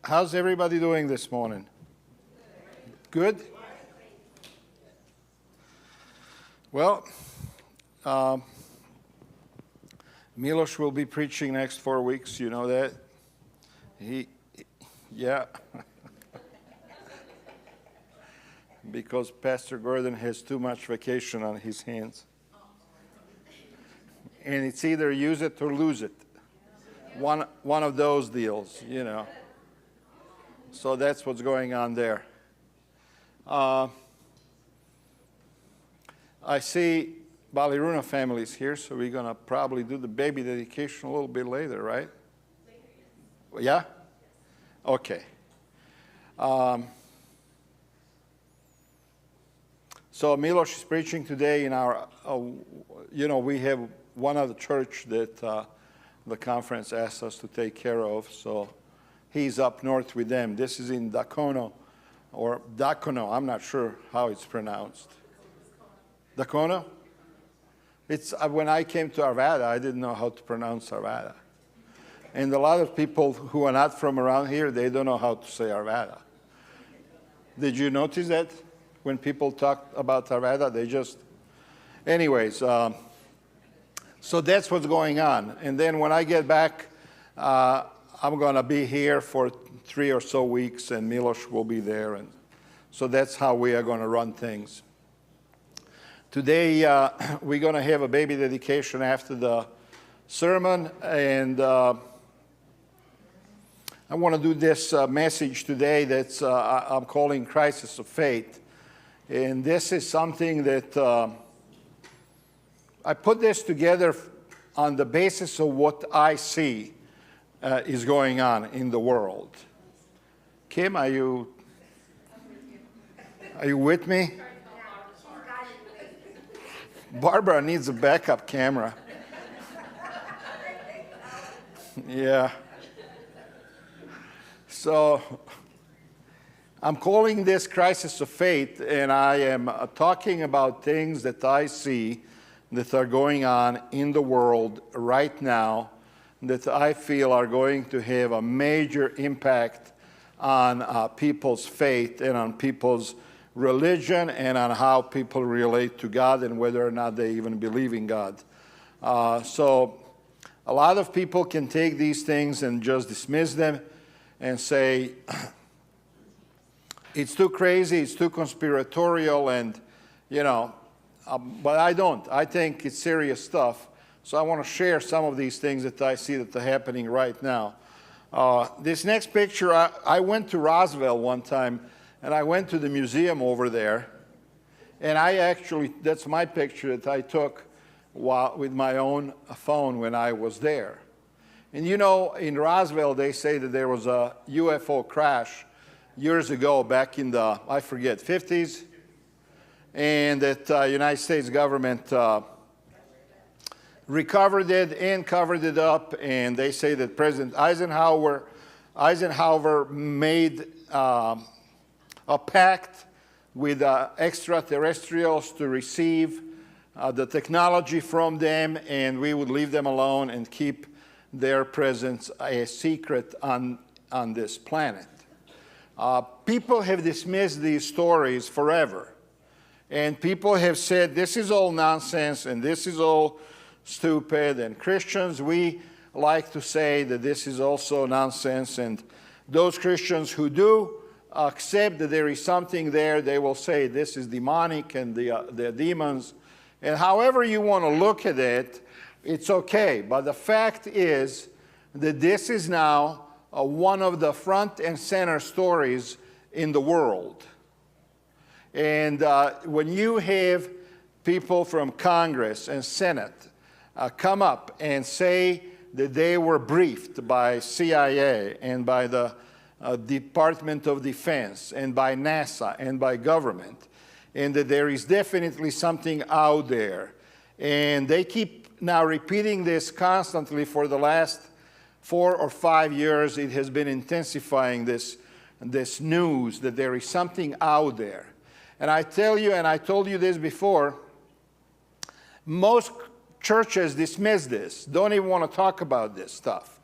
How's everybody doing this morning? Good? Well, Milos will be preaching next 4 weeks, you know that? Yeah. Because Pastor Gordon has too much vacation on his hands. And it's either use it or lose it. One of those deals, you know. So that's what's going on there. I see Baliruna family is here, so we're going to probably do the baby dedication a little bit later, right? Later, yes. Yeah? Okay. So Milos is preaching today in our, we have one other church that the conference asked us to take care of, so he's up north with them. This is in Dacono, or Dacono, I'm not sure how it's pronounced. Dacono? It's, when I came to Arvada, I didn't know how to pronounce Arvada. And a lot of people who are not from around here, they don't know how to say Arvada. Did you notice that? When people talk about Arvada, they just... Anyways, so that's what's going on. And then when I get back, I'm going to be here for 3 or so weeks, and Milos will be there. And so that's how we are going to run things. Today, we're going to have a baby dedication after the sermon, and I want to do this message today that's I'm calling Crisis of Faith. And this is something that I put this together on the basis of what I see is going on in the world. Kim, are you with me? Barbara needs a backup camera. Yeah. So I'm calling this Crisis of Faith, and I am talking about things that I see that are going on in the world right now that I feel are going to have a major impact on people's faith and on people's religion and on how people relate to God and whether or not they even believe in God. So a lot of people can take these things and just dismiss them and say, it's too crazy, it's too conspiratorial, and, but I don't. I think it's serious stuff. So I want to share some of these things that I see that are happening right now. This next picture, I went to Roswell one time, and I went to the museum over there, and that's my picture that I took with my own phone when I was there. And in Roswell, they say that there was a UFO crash years ago, back in the, 50s, and that United States government recovered it and covered it up, and they say that President Eisenhower made a pact with extraterrestrials to receive the technology from them, and we would leave them alone and keep their presence a secret on this planet. People have dismissed these stories forever, and people have said this is all nonsense and this is all stupid, and Christians, we like to say that this is also nonsense, and those Christians who do accept that there is something there, they will say this is demonic and they're demons. And however you want to look at it, it's okay. But the fact is that this is now one of the front and center stories in the world. And when you have people from Congress and Senate come up and say that they were briefed by CIA and by the Department of Defense and by NASA and by government, and that there is definitely something out there. And they keep now repeating this constantly for the last 4 or 5 years. It has been intensifying this news that there is something out there. And I tell you, and I told you this before, most churches dismiss this, don't even want to talk about this stuff.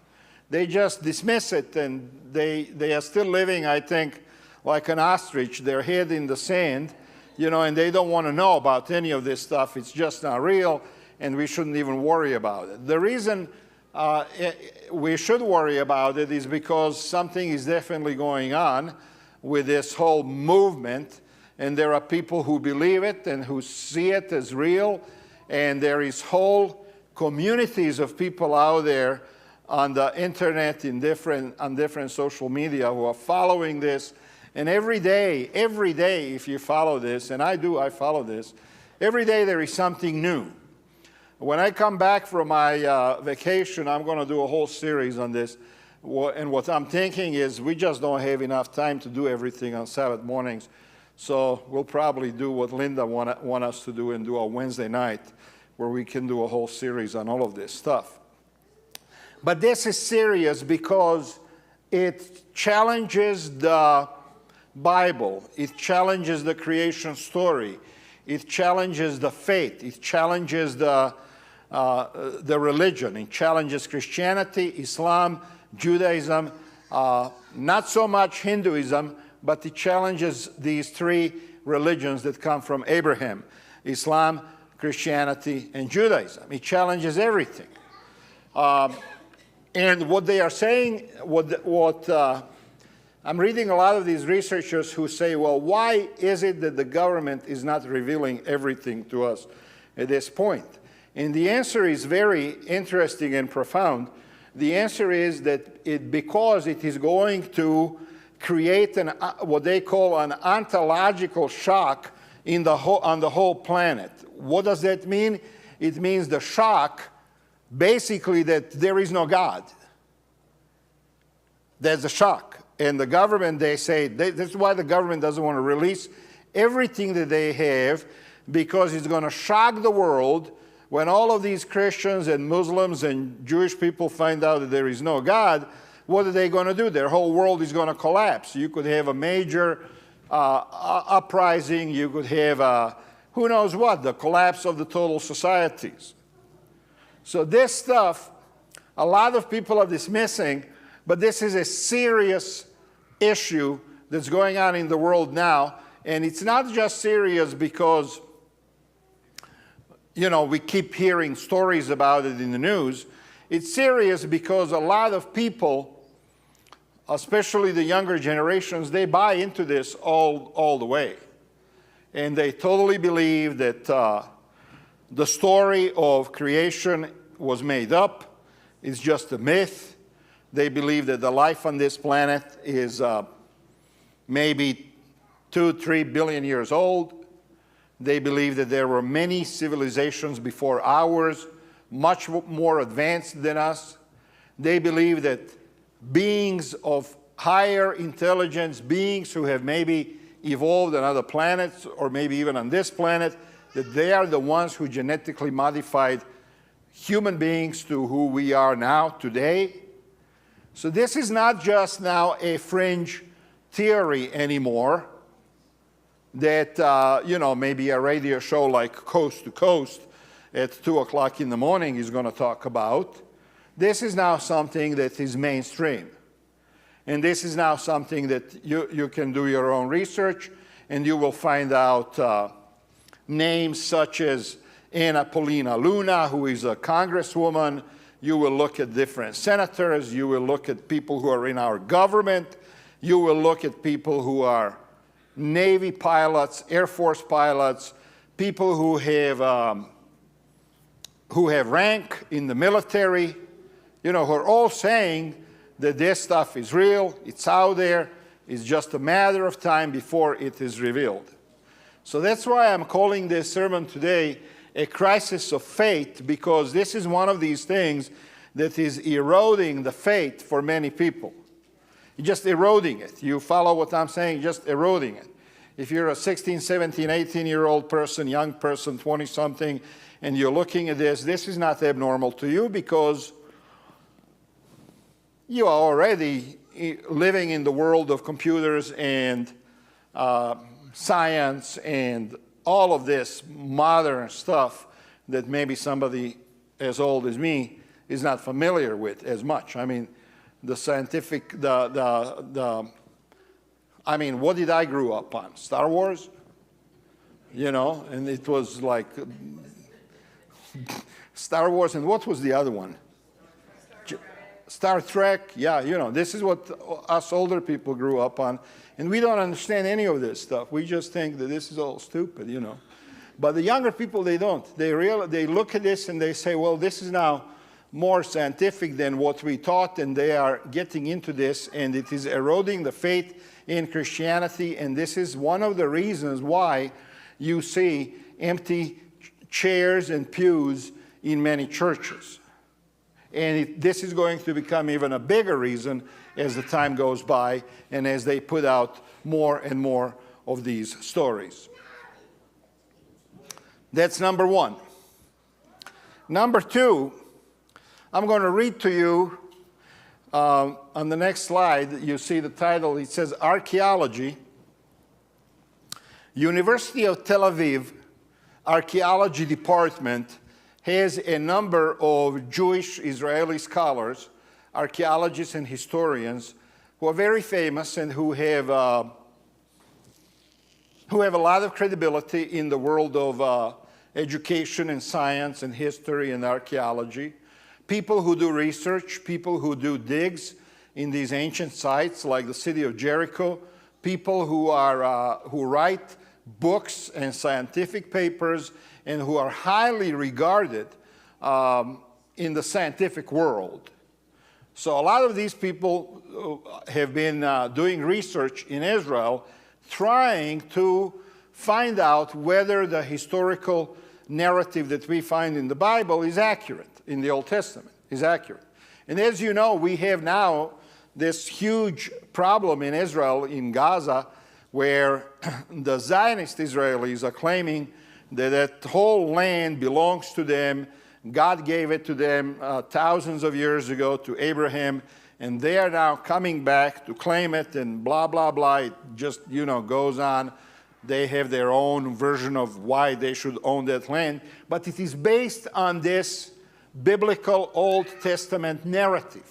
They just dismiss it, and they are still living, I think, like an ostrich, their head in the sand, and they don't want to know about any of this stuff. It's just not real, and we shouldn't even worry about it. The reason we should worry about it is because something is definitely going on with this whole movement, and there are people who believe it and who see it as real, and there is whole communities of people out there on the internet, on different social media, who are following this. And every day, if you follow this, and I follow this, every day there is something new. When I come back from my vacation, I'm going to do a whole series on this. And what I'm thinking is we just don't have enough time to do everything on Sabbath mornings. So we'll probably do what Linda want us to do and do a Wednesday night, where we can do a whole series on all of this stuff. But this is serious because it challenges the Bible. It challenges the creation story. It challenges the faith. It challenges the religion. It challenges Christianity, Islam, Judaism, not so much Hinduism, but it challenges these three religions that come from Abraham: Islam, Christianity, and Judaism. It challenges everything. And what they are saying, I'm reading a lot of these researchers who say, well, why is it that the government is not revealing everything to us at this point? And the answer is very interesting and profound. The answer is that because it is going to create what they call an ontological shock on the whole planet. What does that mean? It means the shock, basically, that there is no God. There's a shock. And the government, they say, that's why the government doesn't want to release everything that they have, because it's going to shock the world when all of these Christians and Muslims and Jewish people find out that there is no God. What are they going to do? Their whole world is going to collapse. You could have a major uprising. You could have, who knows what, the collapse of the total societies. So this stuff, a lot of people are dismissing, but this is a serious issue that's going on in the world now. And it's not just serious because, we keep hearing stories about it in the news. It's serious because a lot of people, especially the younger generations, they buy into this all the way. And they totally believe that the story of creation was made up. It's just a myth. They believe that the life on this planet is maybe 2-3 billion years old. They believe that there were many civilizations before ours, much more advanced than us. They believe that beings of higher intelligence, beings who have maybe evolved on other planets or maybe even on this planet, that they are the ones who genetically modified human beings to who we are now today. So this is not just now a fringe theory anymore that, maybe a radio show like Coast to Coast at 2 o'clock in the morning is going to talk about. This is now something that is mainstream. And this is now something that you can do your own research, and you will find out names such as Anna Paulina Luna, who is a congresswoman. You will look at different senators. You will look at people who are in our government. You will look at people who are Navy pilots, Air Force pilots, people who have rank in the military, who are all saying that this stuff is real, it's out there, it's just a matter of time before it is revealed. So that's why I'm calling this sermon today a crisis of faith, because this is one of these things that is eroding the faith for many people. Just eroding it. You follow what I'm saying? Just eroding it. If you're a 16, 17, 18-year-old person, young person, 20-something, and you're looking at this is not abnormal to you because you are already living in the world of computers and science and all of this modern stuff that maybe somebody as old as me is not familiar with as much. I mean, the scientific, I mean, what did I grow up on? Star Wars? You know, and it was like Star Wars, and what was the other one? Star Trek. Yeah, you know, this is what us older people grew up on. And we don't understand any of this stuff. We just think that this is all stupid, you know. But the younger people, they don't. They look at this and they say, well, this is now more scientific than what we taught, and they are getting into this, and it is eroding the faith in Christianity. And this is one of the reasons why you see empty chairs and pews in many churches. And this is going to become even a bigger reason as the time goes by and as they put out more and more of these stories. That's number one. Number two, I'm going to read to you on the next slide. You see the title. It says Archaeology. University of Tel Aviv Archaeology Department has a number of Jewish Israeli scholars, archaeologists and historians who are very famous and who have a lot of credibility in the world of education and science and history and archaeology. People who do research, people who do digs in these ancient sites like the city of Jericho, people who write books and scientific papers and who are highly regarded in the scientific world. So a lot of these people have been doing research in Israel, trying to find out whether the historical narrative that we find in the Bible is accurate, in the Old Testament, is accurate. And as you know, we have now this huge problem in Israel, in Gaza, where the Zionist Israelis are claiming that that whole land belongs to them. God gave it to them thousands of years ago to Abraham, and they are now coming back to claim it, and blah, blah, blah. It just, you know, goes on. They have their own version of why they should own that land, but it is based on this biblical Old Testament narrative,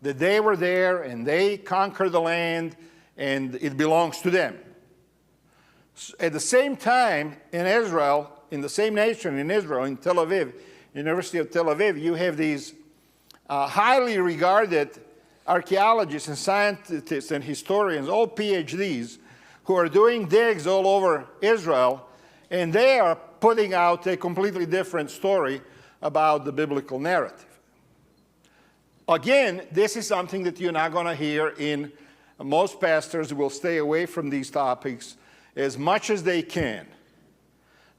that they were there and they conquered the land and it belongs to them. At the same time, in Israel, in the same nation, in Israel, in Tel Aviv, University of Tel Aviv, you have these highly regarded archaeologists and scientists and historians, all PhDs, who are doing digs all over Israel, and they are putting out a completely different story about the biblical narrative. Again, this is something that you're not going to hear in most pastors will stay away from these topics as much as they can.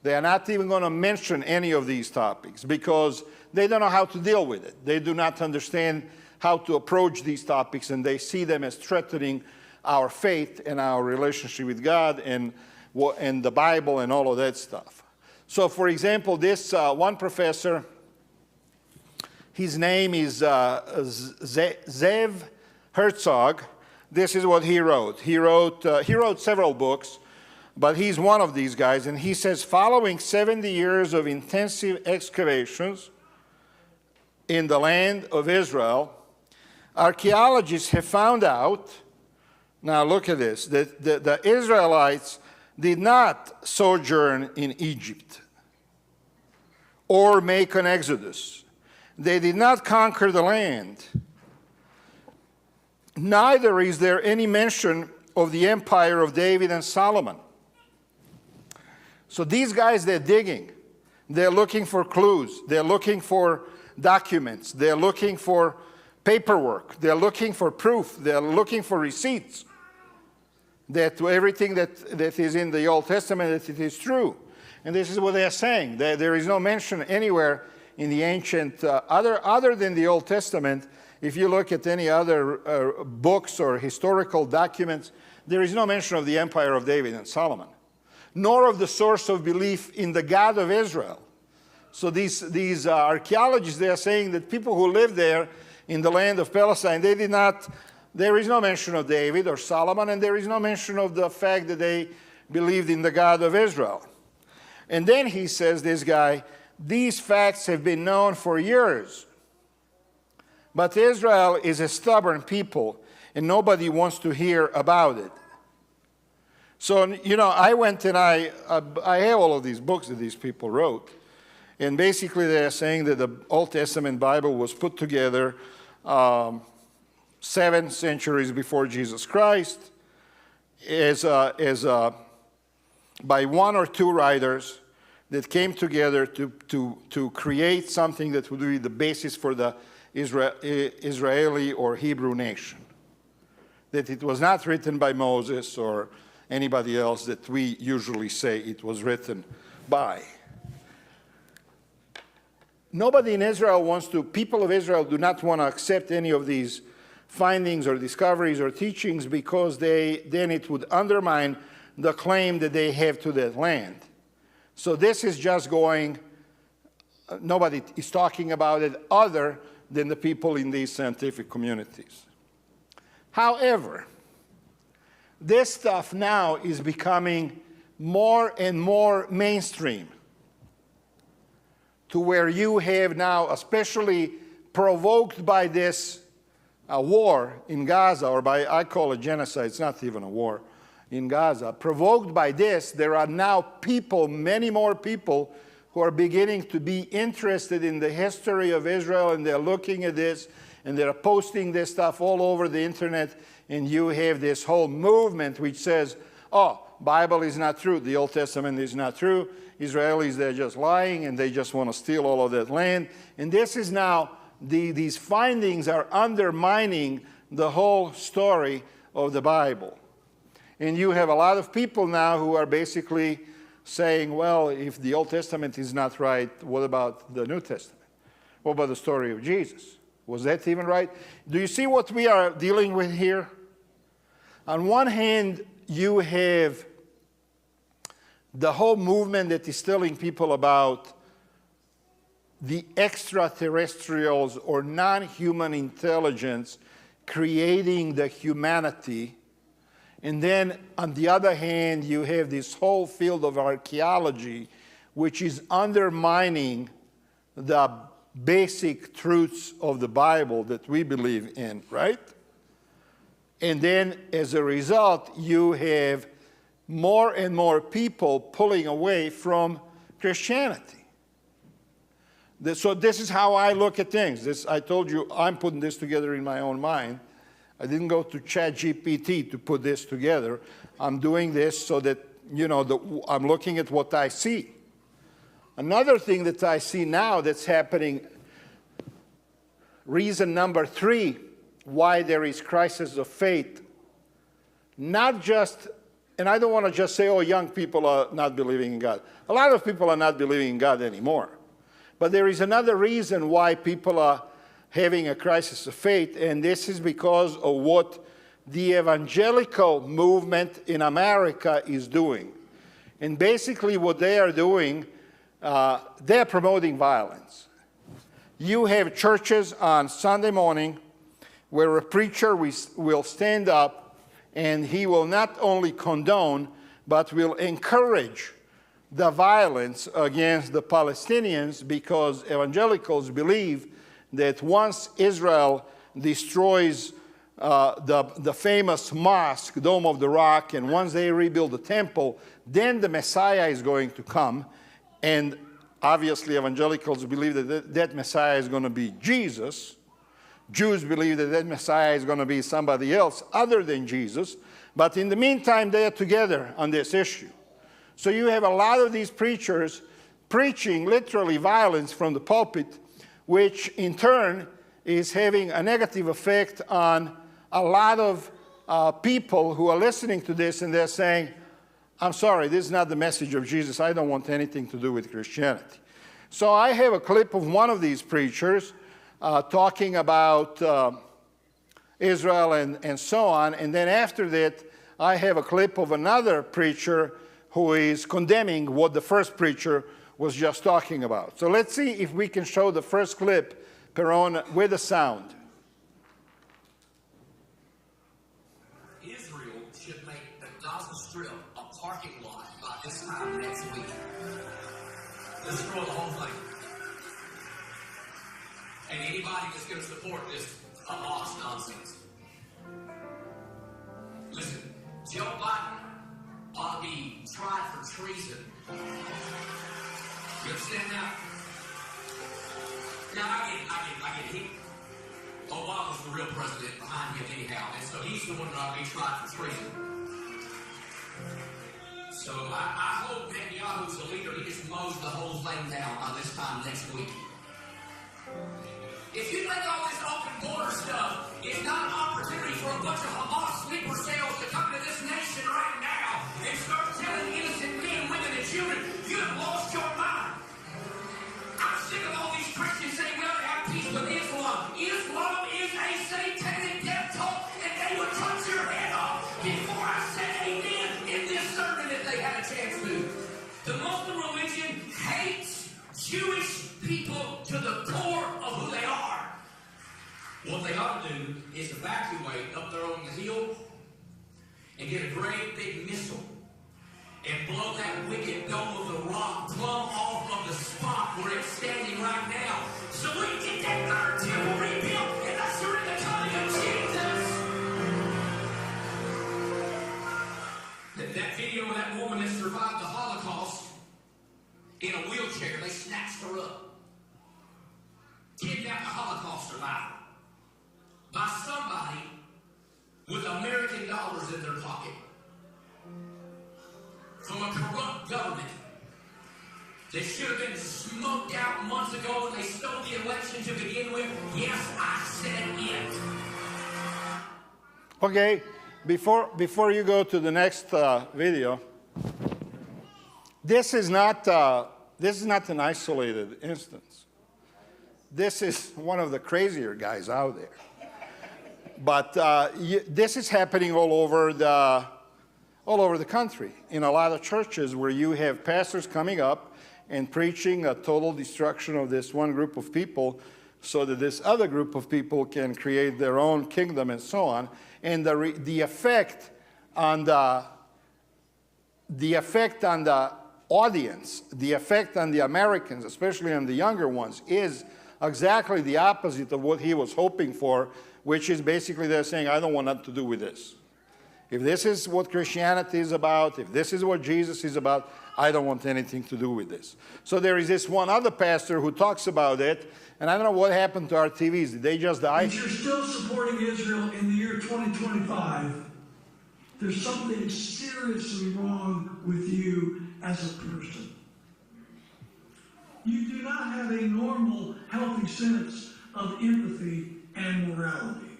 They are not even going to mention any of these topics because they don't know how to deal with it. They do not understand how to approach these topics, and they see them as threatening our faith and our relationship with God and the Bible and all of that stuff. So, for example, this one professor, his name is Zev Herzog. This is what he wrote. He wrote several books, but he's one of these guys, and he says, following 70 years of intensive excavations in the land of Israel, archaeologists have found out, now look at this, that the Israelites did not sojourn in Egypt or make an exodus. They did not conquer the land. Neither is there any mention of the empire of David and Solomon. So these guys, they're digging. They're looking for clues. They're looking for documents. They're looking for paperwork. They're looking for proof. They're looking for receipts that everything that is in the Old Testament, that it is true. And this is what they are saying. There is no mention anywhere in the ancient, other than the Old Testament. If you look at any other books or historical documents, there is no mention of the empire of David and Solomon, nor of the source of belief in the God of Israel. So these archaeologists, they are saying that people who lived there in the land of Palestine, there is no mention of David or Solomon, and there is no mention of the fact that they believed in the God of Israel. And then he says, this guy, these facts have been known for years. But Israel is a stubborn people, and nobody wants to hear about it. So, I went and I have all of these books that these people wrote. And basically they're saying that the Old Testament Bible was put together 7 centuries before Jesus Christ by 1 or 2 writers that came together to create something that would be the basis for the Israeli or Hebrew nation. That it was not written by Moses or anybody else that we usually say it was written by. Nobody in Israel people of Israel do not want to accept any of these findings or discoveries or teachings because then it would undermine the claim that they have to that land. So this is just going, nobody is talking about it other than the people in these scientific communities. However, this stuff now is becoming more and more mainstream, to where you have now, especially provoked by this war in Gaza, or I call it genocide, it's not even a war, in Gaza. Provoked by this, there are now people, many more people, who are beginning to be interested in the history of Israel, and they're looking at this, and they're posting this stuff all over the internet, and you have this whole movement which says, oh, Bible is not true, the Old Testament is not true, Israelis, they're just lying, and they just want to steal all of that land. And this is now, these findings are undermining the whole story of the Bible. And you have a lot of people now who are basically saying, well, if the Old Testament is not right, what about the New Testament? What about the story of Jesus? Was that even right? Do you see what we are dealing with here? On one hand, you have the whole movement that is telling people about the extraterrestrials or non-human intelligence creating the humanity. And then, on the other hand, you have this whole field of archaeology, which is undermining the basic truths of the Bible that we believe in, right? And then, as a result, you have more and more people pulling away from Christianity. So this is how I look at things. I told you I'm putting this together in my own mind. I didn't go to ChatGPT to put this together. I'm doing this so that, I'm looking at what I see. Another thing that I see now that's happening, reason number 3, why there is crisis of faith, not just, and I don't want to just say, oh, young people are not believing in God. A lot of people are not believing in God anymore. But there is another reason why people are having a crisis of faith, and this is because of what the evangelical movement in America is doing. And basically what they are doing, they're promoting violence. You have churches on Sunday morning where a preacher will stand up and he will not only condone, but will encourage the violence against the Palestinians, because evangelicals believe that once Israel destroys the famous mosque, Dome of the Rock, and once they rebuild the temple, then the Messiah is going to come. And obviously evangelicals believe that that Messiah is going to be Jesus. Jews believe that that Messiah is going to be somebody else other than Jesus. But in the meantime, they are together on this issue. So you have a lot of these preachers preaching literally violence from the pulpit, which in turn is having a negative effect on a lot of people who are listening to this, and they're saying, I'm sorry, this is not the message of Jesus. I don't want anything to do with Christianity. So I have a clip of one of these preachers talking about Israel and so on, and then after that, I have a clip of another preacher who is condemning what the first preacher was just talking about. So let's see if we can show the first clip, Peron, with the sound. Israel should make the Gaza Strip a parking lot by this time next week. Let's destroy the whole thing. and anybody that's going to support this Hamas nonsense. Listen, Joe Biden ought to be tried for treason. You understand that? Now, I get it. Obama's the real president behind him anyhow, and so he's the one that ought to be tried for treason. So I hope Netanyahu's the leader. He just mows the whole thing down by this time next week. If you think all this open border stuff is not an opportunity for a bunch of Hamas sleeper cells to come to this nation right now and start killing innocent men, women, and children, you have lost your mind. I'm sick of all these Christians saying we ought to have peace with Islam. Islam is a satanic death cult, and they would cut your head off before I said amen in this sermon if they had a chance to. The Muslim religion hates Jewish people to the core of who they are. What they ought to do is evacuate up there on the hill and get a great big missile and blow that wicked dome of the rock plumb off of the spot where it's standing right now, so we can get that third temple rebuilt and usher in the coming of Jesus. That video of that woman that survived the Holocaust in a wheelchair, they snatched her up, kidnapped a Holocaust survivor by somebody with American dollars in their pocket. From a corrupt government that should have been smoked out months ago when they stole the election to begin with. Yes, I said it. Okay, before you go to the next video, this is not an isolated instance. This is one of the crazier guys out there. But this is happening all over the country, in a lot of churches where you have pastors coming up and preaching a total destruction of this one group of people so that this other group of people can create their own kingdom and so on. And the effect on the audience, the effect on the Americans, especially on the younger ones, is exactly the opposite of what he was hoping for, which is basically they're saying, I don't want nothing to do with this. If this is what Christianity is about, if this is what Jesus is about, I don't want anything to do with this. So there is this one other pastor who talks about it, and I don't know what happened to our TVs. Did they just die? If you're still supporting Israel in the year 2025, there's something seriously wrong with you as a person. You do not have a normal, healthy sense of empathy and morality.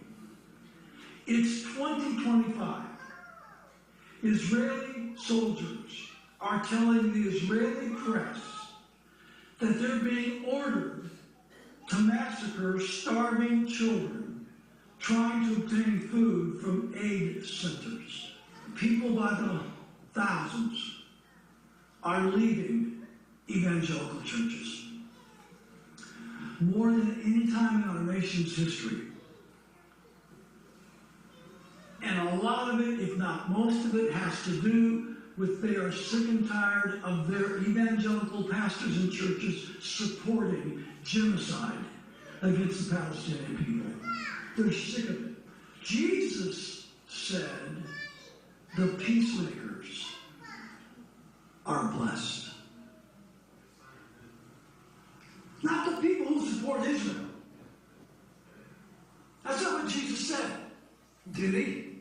It's 2025. Israeli soldiers are telling the Israeli press that they're being ordered to massacre starving children trying to obtain food from aid centers. People by the thousands are leaving evangelical churches. More than any time in our nation's history. And a lot of it, if not most of it, has to do with they are sick and tired of their evangelical pastors and churches supporting genocide against the Palestinian people. They're sick of it. Jesus said the peacemakers are blessed. Not the people who support Israel. That's not what Jesus said. Did he?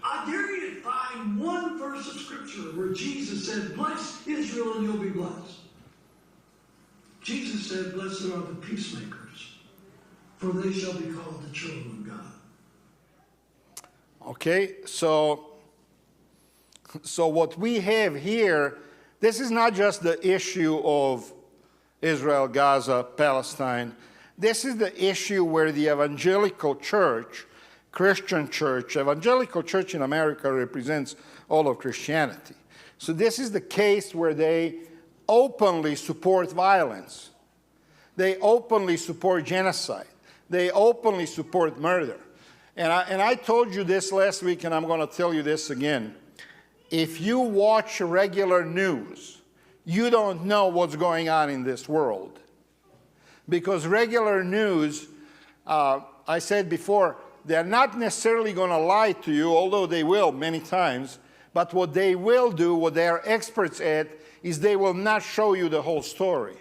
I dare you to find one verse of scripture where Jesus said, bless Israel and you'll be blessed. Jesus said, blessed are the peacemakers, for they shall be called the children of God. Okay, so what we have here, this is not just the issue of Israel, Gaza, Palestine. This is the issue where the evangelical church, Christian church, evangelical church in America represents all of Christianity. So this is the case where they openly support violence. They openly support genocide. They openly support murder. And I told you this last week, and I'm going to tell you this again. If you watch regular news, you don't know what's going on in this world. Because regular news, I said before, they're not necessarily going to lie to you, although they will many times. But what they will do, what they are experts at, is they will not show you the whole story.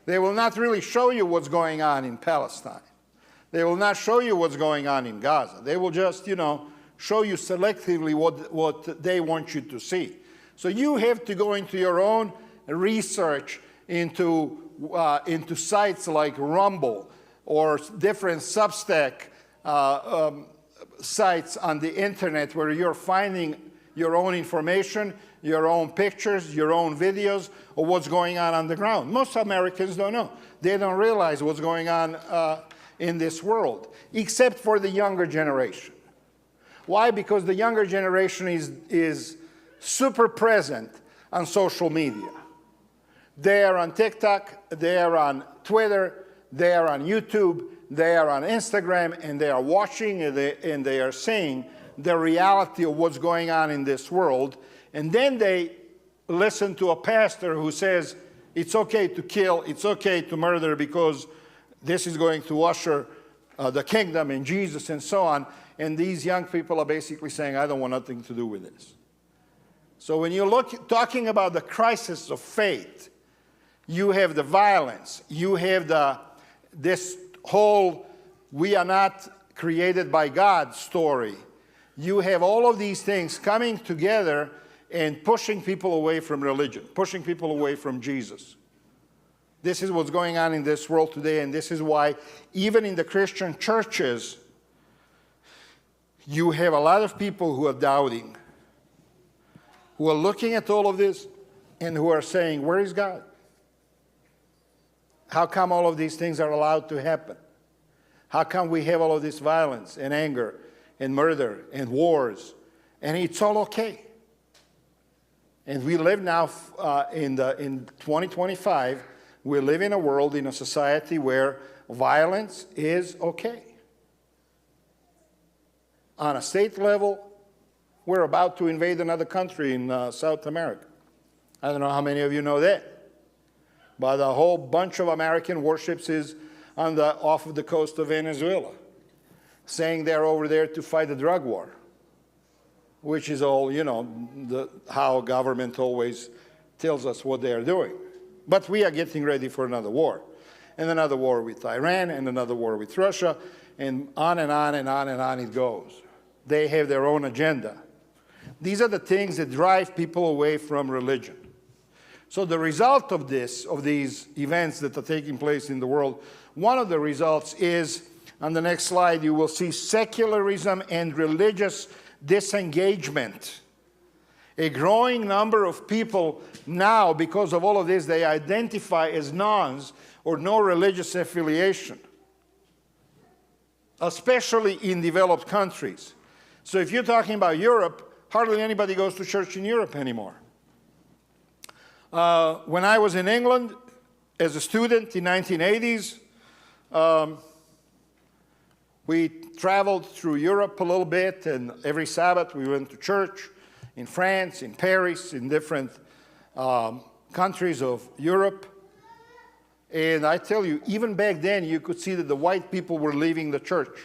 They will not really show you what's going on in Palestine. They will not show you what's going on in Gaza. They will just, show you selectively what they want you to see. So you have to go into your own research into sites like Rumble or different Substack sites on the internet where you're finding your own information, your own pictures, your own videos of what's going on the ground. Most Americans don't know. They don't realize what's going on in this world, except for the younger generation. Why? Because the younger generation is super present on social media. They are on TikTok, they are on Twitter, they are on YouTube, they are on Instagram, and they are watching and they are seeing the reality of what's going on in this world. And then they listen to a pastor who says, it's okay to kill, it's okay to murder because this is going to usher the kingdom and Jesus and so on. And these young people are basically saying, I don't want nothing to do with this. So when you talking about the crisis of faith, you have the violence, you have this whole we are not created by God story. You have all of these things coming together and pushing people away from religion, pushing people away from Jesus. This is what's going on in this world today, and this is why even in the Christian churches, you have a lot of people who are doubting, who are looking at all of this and who are saying, where is God? How come all of these things are allowed to happen? How come we have all of this violence and anger and murder and wars, and it's all okay? And we live now in 2025, we live in a world, in a society where violence is okay. On a state level, we're about to invade another country in South America. I don't know how many of you know that. But a whole bunch of American warships is off of the coast of Venezuela, saying they're over there to fight a drug war, which is all, how government always tells us what they're doing. But we are getting ready for another war, and another war with Iran, and another war with Russia, and on and on and on and on it goes. They have their own agenda. These are the things that drive people away from religion. So the result of these events that are taking place in the world, one of the results is, on the next slide, you will see secularism and religious disengagement. A growing number of people now, because of all of this, they identify as nones or no religious affiliation, especially in developed countries. So if you're talking about Europe, hardly anybody goes to church in Europe anymore. When I was in England as a student in 1980s, we traveled through Europe a little bit, and every Sabbath we went to church in France, in Paris, in different countries of Europe. And I tell you, even back then, you could see that the white people were leaving the church.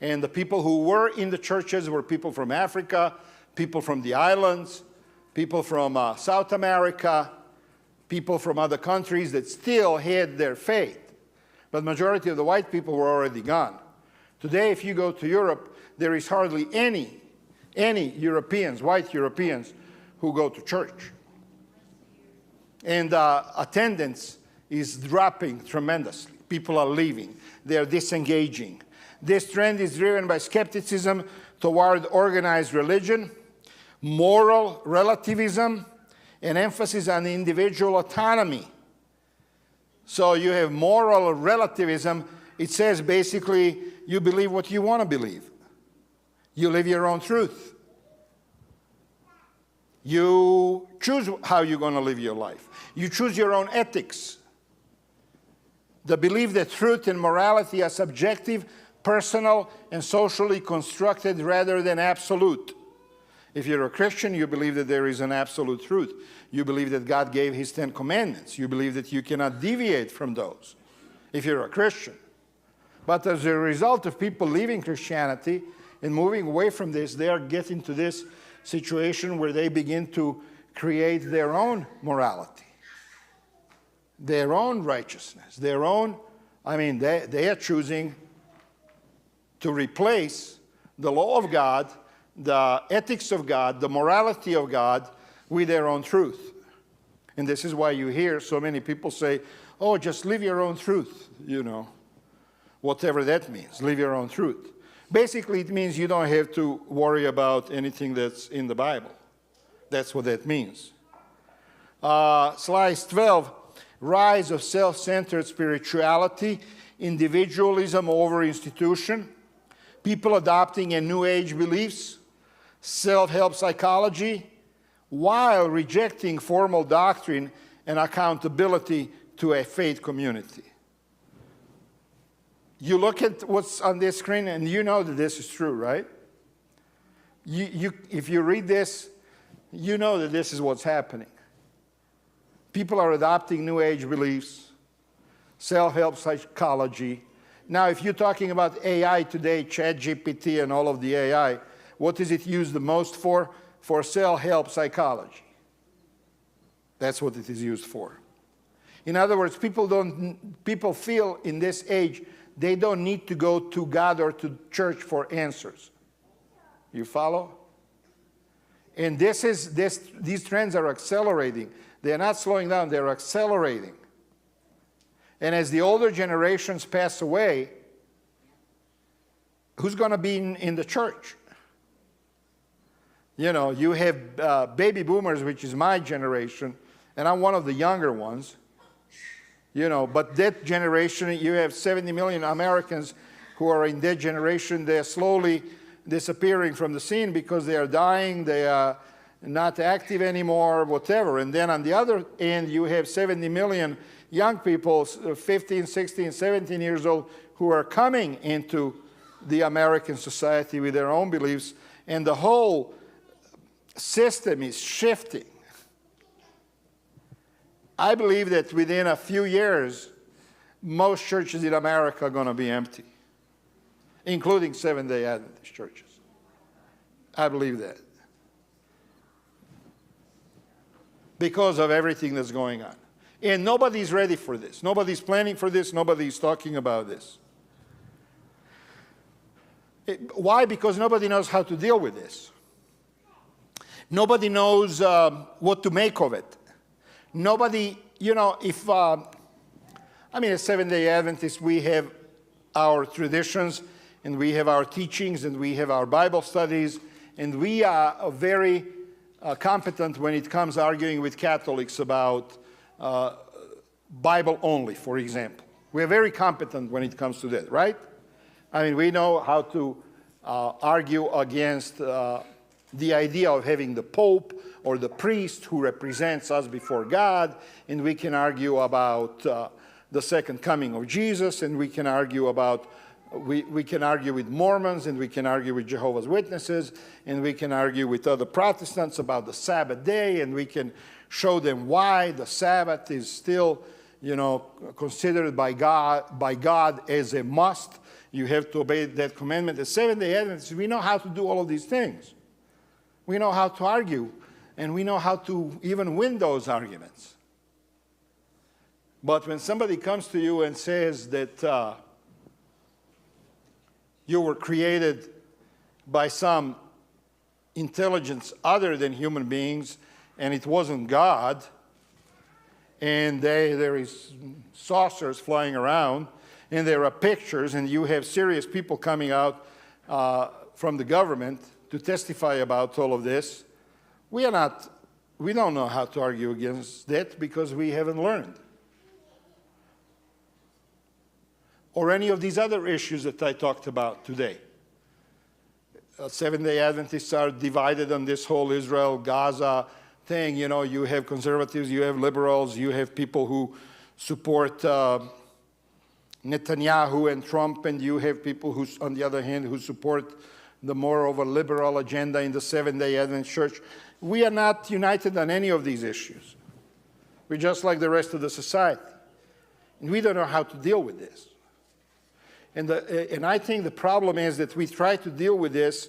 And the people who were in the churches were people from Africa, people from the islands, people from South America, people from other countries that still had their faith. But the majority of the white people were already gone. Today, if you go to Europe, there is hardly any Europeans, white Europeans, who go to church. And attendance is dropping tremendously. People are leaving. They're disengaging. This trend is driven by skepticism toward organized religion, moral relativism, and emphasis on individual autonomy. So you have moral relativism. It says basically you believe what you want to believe. You live your own truth. You choose how you're going to live your life. You choose your own ethics. The belief that truth and morality are subjective, personal, and socially constructed rather than absolute. If you're a Christian, you believe that there is an absolute truth. You believe that God gave his 10 commandments. You believe that you cannot deviate from those if you're a Christian. But as a result of people leaving Christianity and moving away from this, they are getting to this situation where they begin to create their own morality, their own righteousness, their own, they are choosing to replace the law of God, the ethics of God, the morality of God with their own truth. And this is why you hear so many people say, oh, just live your own truth, whatever that means, live your own truth. Basically, it means you don't have to worry about anything that's in the Bible. That's what that means. Slide 12, rise of self-centered spirituality, individualism over institution, people adopting a New Age beliefs, self-help psychology, while rejecting formal doctrine and accountability to a faith community. You look at what's on this screen and you know that this is true, right? If you read this, you know that this is what's happening. People are adopting New Age beliefs, self-help psychology. Now, if you're talking about AI today, ChatGPT and all of the AI, what is it used the most for? For self-help psychology. That's what it is used for. In other words, people feel in this age they don't need to go to God or to church for answers. You follow? And these trends are accelerating. They're not slowing down, they're accelerating. And as the older generations pass away, who's going to be in the church? You have baby boomers, which is my generation, and I'm one of the younger ones. But that generation, you have 70 million Americans who are in that generation. They're slowly disappearing from the scene because they are dying, they are not active anymore, whatever. And then on the other end, you have 70 million young people, 15, 16, 17 years old, who are coming into the American society with their own beliefs, and the whole system is shifting. I believe that within a few years, most churches in America are going to be empty, including Seventh-day Adventist churches. I believe that. Because of everything that's going on. And nobody's ready for this. Nobody's planning for this. Nobody's talking about this. Why? Because nobody knows how to deal with this. Nobody knows what to make of it. Nobody, as Seventh-day Adventists, we have our traditions, and we have our teachings, and we have our Bible studies, and we are very competent when it comes arguing with Catholics about Bible only, for example. We are very competent when it comes to that, right? We know how to argue against the idea of having the Pope or the priest who represents us before God, and we can argue about the second coming of Jesus, and we can argue about, we can argue with Mormons, and we can argue with Jehovah's Witnesses, and we can argue with other Protestants about the Sabbath day, and we can show them why the Sabbath is still, considered by God as a must. You have to obey that commandment. The Seventh-day Adventists, we know how to do all of these things. We know how to argue, and we know how to even win those arguments. But when somebody comes to you and says that you were created by some intelligence other than human beings, and it wasn't God, and there is saucers flying around, and there are pictures, and you have serious people coming out from the government to testify about all of this, we don't know how to argue against that because we haven't learned. Or any of these other issues that I talked about today. Seventh-day Adventists are divided on this whole Israel-Gaza thing. You have conservatives, you have liberals, you have people who support Netanyahu and Trump, and you have people who, on the other hand, who support the more of a liberal agenda in the Seventh-day Adventist Church. We are not united on any of these issues. We're just like the rest of the society. And we don't know how to deal with this. And I think the problem is that we try to deal with this,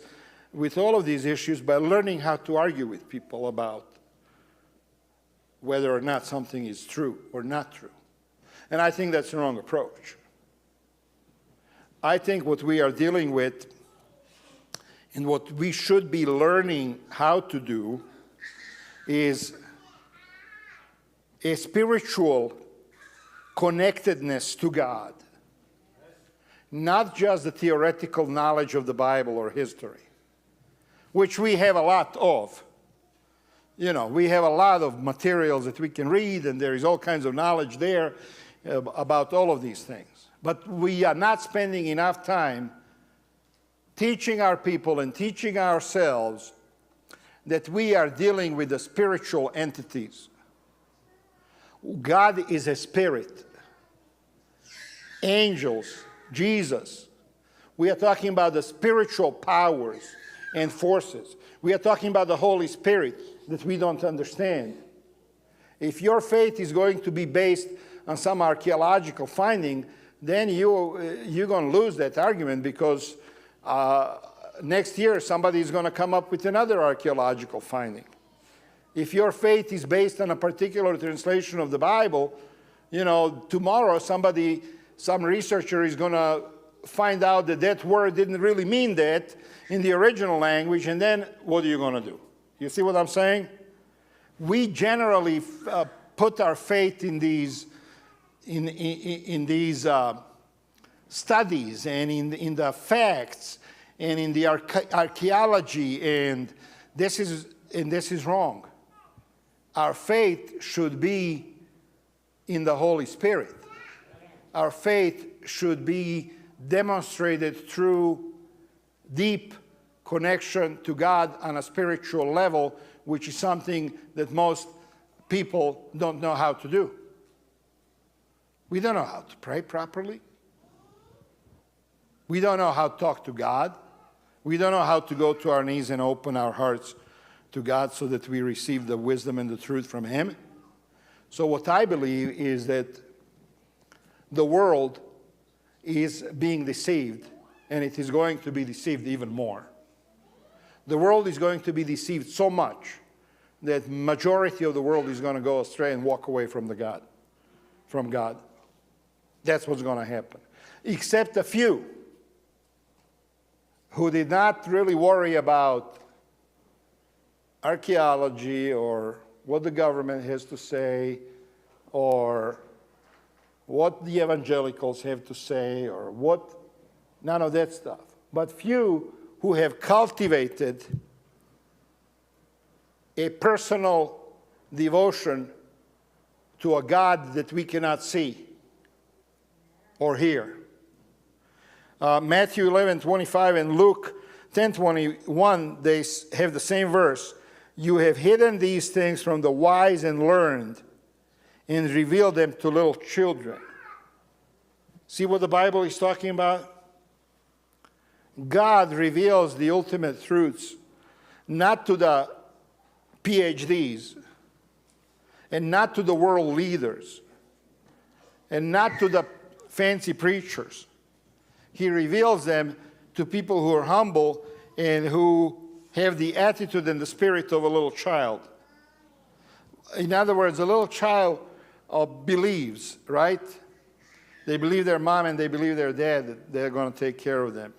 with all of these issues, by learning how to argue with people about whether or not something is true or not true. And I think that's the wrong approach. I think what we are dealing with and what we should be learning how to do is a spiritual connectedness to God. Not just the theoretical knowledge of the Bible or history, which we have a lot of. You know, we have a lot of materials that we can read, and there is all kinds of knowledge there about all of these things. But we are not spending enough time teaching our people and teaching ourselves that we are dealing with the spiritual entities. God is a spirit. Angels, Jesus. We are talking about the spiritual powers and forces. We are talking about the Holy Spirit that we don't understand. If your faith is going to be based on some archaeological finding, then you're going to lose that argument, because next year somebody is going to come up with another archaeological finding. If your faith is based on a particular translation of the Bible, you know, tomorrow some researcher is going to find out that that word didn't really mean that in the original language, and then what are you going to do? You see what I'm saying? We generally put our faith in these studies and in the facts and in the archaeology, and this is wrong. Our faith should be in the Holy Spirit. Our faith should be demonstrated through deep connection to God on a spiritual level, which is something that most people don't know how to do. We don't know how to pray properly. We don't know how to talk to God. We don't know how to go to our knees and open our hearts to God so that we receive the wisdom and the truth from Him. So what I believe is that the world is being deceived, and it is going to be deceived even more. The world is going to be deceived so much that majority of the world is going to go astray and walk away from God. That's what's going to happen. Except a few who did not really worry about archaeology or what the government has to say or what the evangelicals have to say or none of that stuff. But few who have cultivated a personal devotion to a God that we cannot see or hear. Matthew 11:25 and Luke 10:21, they have the same verse. You have hidden these things from the wise and learned and revealed them to little children. See what the Bible is talking about? God reveals the ultimate truths, not to the PhDs, and not to the world leaders, and not to the fancy preachers. He reveals them to people who are humble and who have the attitude and the spirit of a little child. In other words, a little child believes, right? They believe their mom and they believe their dad that they're going to take care of them.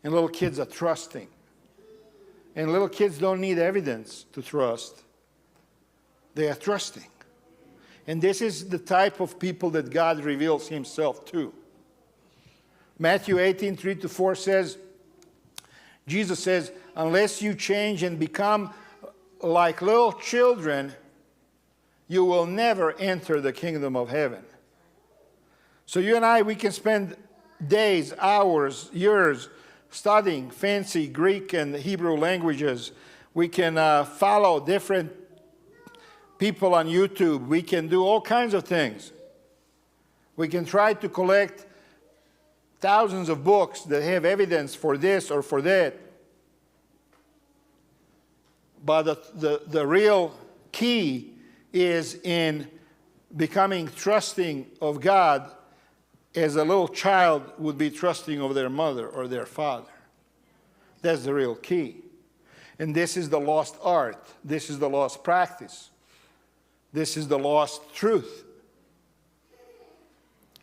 And little kids are trusting. And little kids don't need evidence to trust. They are trusting. And this is the type of people that God reveals Himself to. Matthew 18:3-4 says, Jesus says, unless you change and become like little children, you will never enter the kingdom of heaven. So you and I, we can spend days, hours, years studying fancy Greek and Hebrew languages. We can follow different people on YouTube. We can do all kinds of things. We can try to collect thousands of books that have evidence for this or for that. But the real key is in becoming trusting of God as a little child would be trusting of their mother or their father. That's the real key. And this is the lost art. This is the lost practice. This is the lost truth.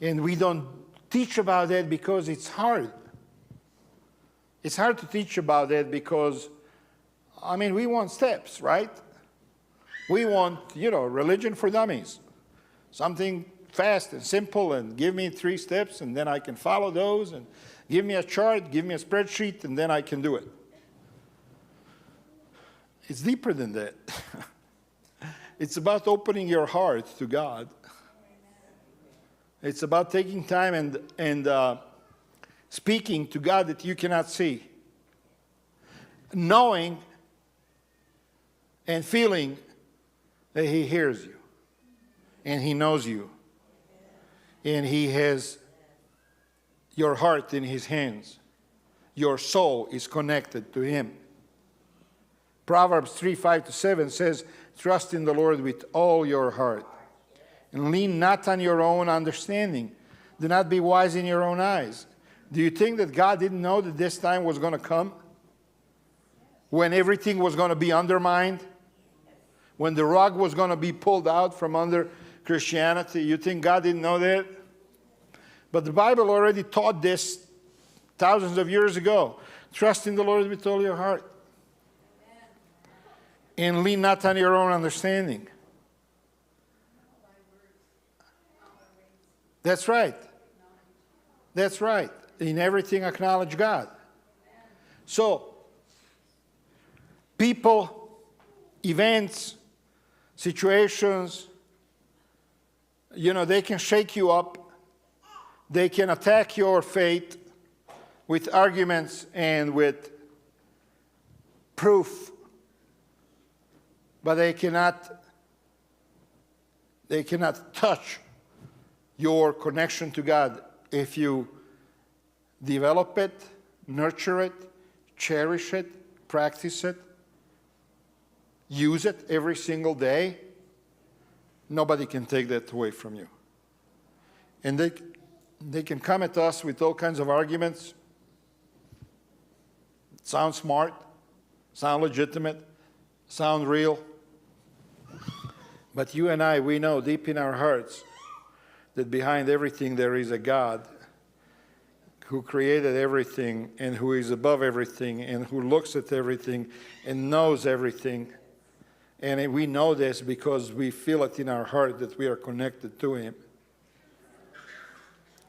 And we don't teach about that because it's hard. It's hard to teach about that because, I mean, we want steps, right? We want, religion for dummies. Something fast and simple, and give me 3 steps, and then I can follow those, and give me a chart, give me a spreadsheet, and then I can do it. It's deeper than that. It's about opening your heart to God. It's about taking time and speaking to God that you cannot see. Knowing and feeling that He hears you. And He knows you. And He has your heart in His hands. Your soul is connected to Him. Proverbs 3:5-7 says, trust in the Lord with all your heart. And lean not on your own understanding. Do not be wise in your own eyes. Do you think that God didn't know that this time was going to come? When everything was going to be undermined? When the rug was going to be pulled out from under Christianity? You think God didn't know that? But the Bible already taught this thousands of years ago. Trust in the Lord with all your heart. And lean not on your own understanding. That's right. That's right. In everything acknowledge God. So, people, events, situations, they can shake you up. They can attack your faith with arguments and with proof. But they cannot touch your connection to God if you develop it, nurture it, cherish it, practice it, use it every single day. Nobody can take that away from you. And they can come at us with all kinds of arguments. Sound smart, sound legitimate, sound real. But you and I, we know deep in our hearts that behind everything there is a God who created everything and who is above everything and who looks at everything and knows everything. And we know this because we feel it in our heart that we are connected to Him.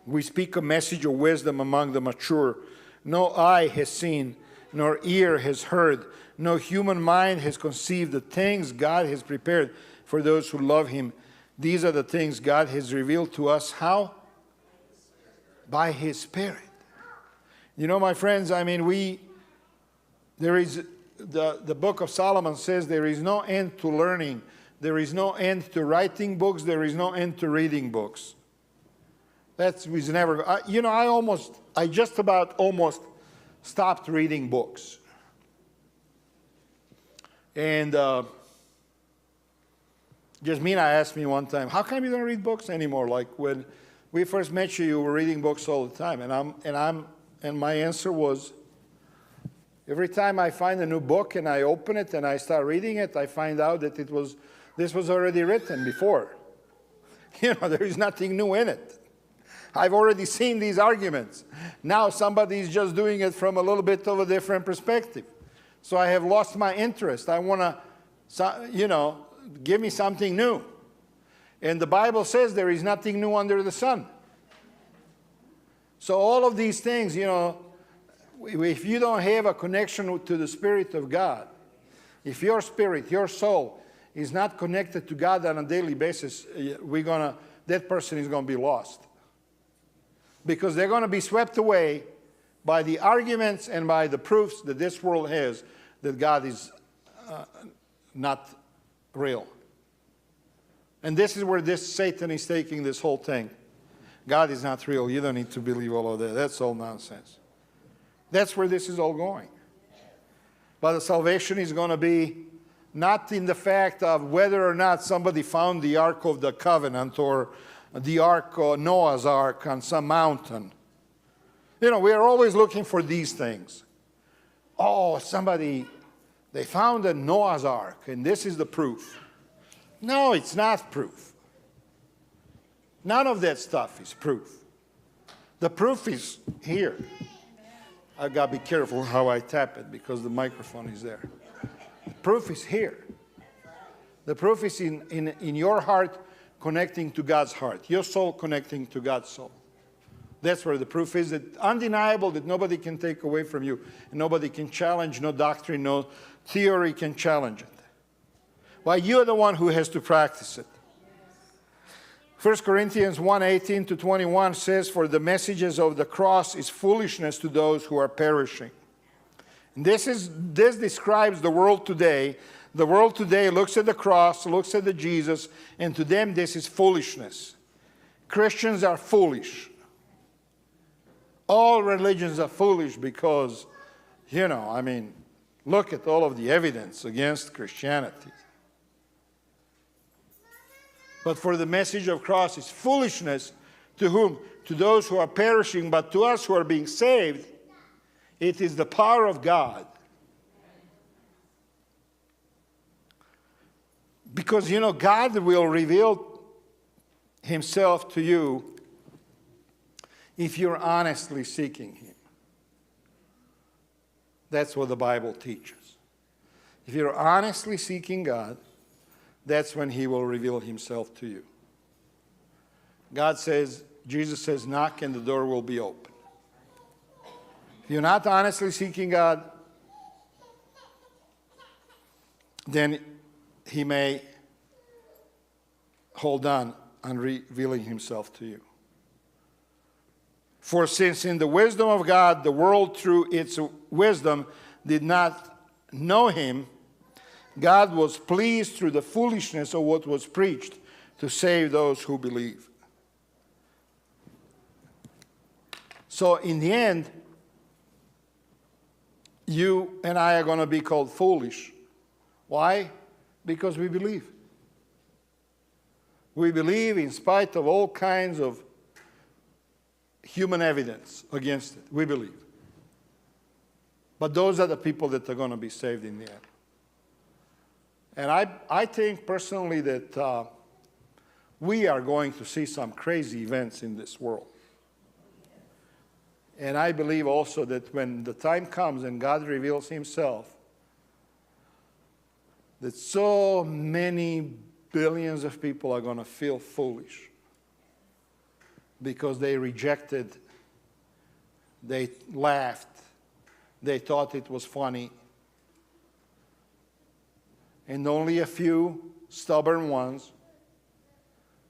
We speak a message of wisdom among the mature. No eye has seen, nor ear has heard, no human mind has conceived the things God has prepared for those who love Him. These are the things God has revealed to us. How? By His Spirit. My friends, there is, the book of Solomon says there is no end to learning. There is no end to writing books. There is no end to reading books. We never, I just about almost stopped reading books. And Jasmina asked me one time, how come you don't read books anymore? Like when we first met you, you were reading books all the time. And my answer was, every time I find a new book and I open it and I start reading it, I find out that this was already written before. There is nothing new in it. I've already seen these arguments. Now somebody is just doing it from a little bit of a different perspective. So I have lost my interest. I want to, give me something new. And the Bible says there is nothing new under the sun. So all of these things, if you don't have a connection to the Spirit of God, if your spirit, your soul is not connected to God on a daily basis, that person is going to be lost. Because they're going to be swept away by the arguments and by the proofs that this world has that God is not real. And this is where this Satan is taking this whole thing. God is not real. You don't need to believe all of that. That's all nonsense. That's where this is all going. But the salvation is going to be not in the fact of whether or not somebody found the Ark of the Covenant or the Ark, Noah's Ark on some mountain. You know, we are always looking for these things. Oh, they found a Noah's Ark, and this is the proof. No, it's not proof. None of that stuff is proof. The proof is here. I've got to be careful how I tap it because the microphone is there. The proof is here. The proof is in your heart connecting to God's heart, your soul connecting to God's soul. That's where the proof is. It's undeniable that nobody can take away from you. And nobody can challenge, no doctrine, no theory can challenge it. Well, you're the one who has to practice it. 1 Corinthians 1:18-21 says, "For the messages of the cross is foolishness to those who are perishing." And this describes the world today. The world today looks at the cross, looks at the Jesus, and to them this is foolishness. Christians are foolish. All religions are foolish because, look at all of the evidence against Christianity. But for the message of cross is foolishness to whom? To those who are perishing, but to us who are being saved, it is the power of God. Because, God will reveal himself to you if you're honestly seeking him. That's what the Bible teaches. If you're honestly seeking God, that's when he will reveal himself to you. Jesus says, knock and the door will be open. If you're not honestly seeking God, then he may hold on revealing himself to you. For since in the wisdom of God, the world through its wisdom did not know him, God was pleased through the foolishness of what was preached to save those who believe. So in the end, you and I are going to be called foolish. Why? Because we believe. We believe in spite of all kinds of human evidence against it. We believe. But those are the people that are going to be saved in the end. And I think personally that we are going to see some crazy events in this world. And I believe also that when the time comes and God reveals himself, that so many billions of people are going to feel foolish because they rejected, they laughed, they thought it was funny. And only a few stubborn ones,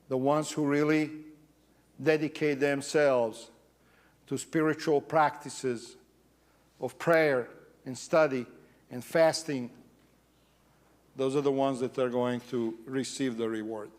the ones who really dedicate themselves to spiritual practices of prayer and study and fasting, those are the ones that are going to receive the reward.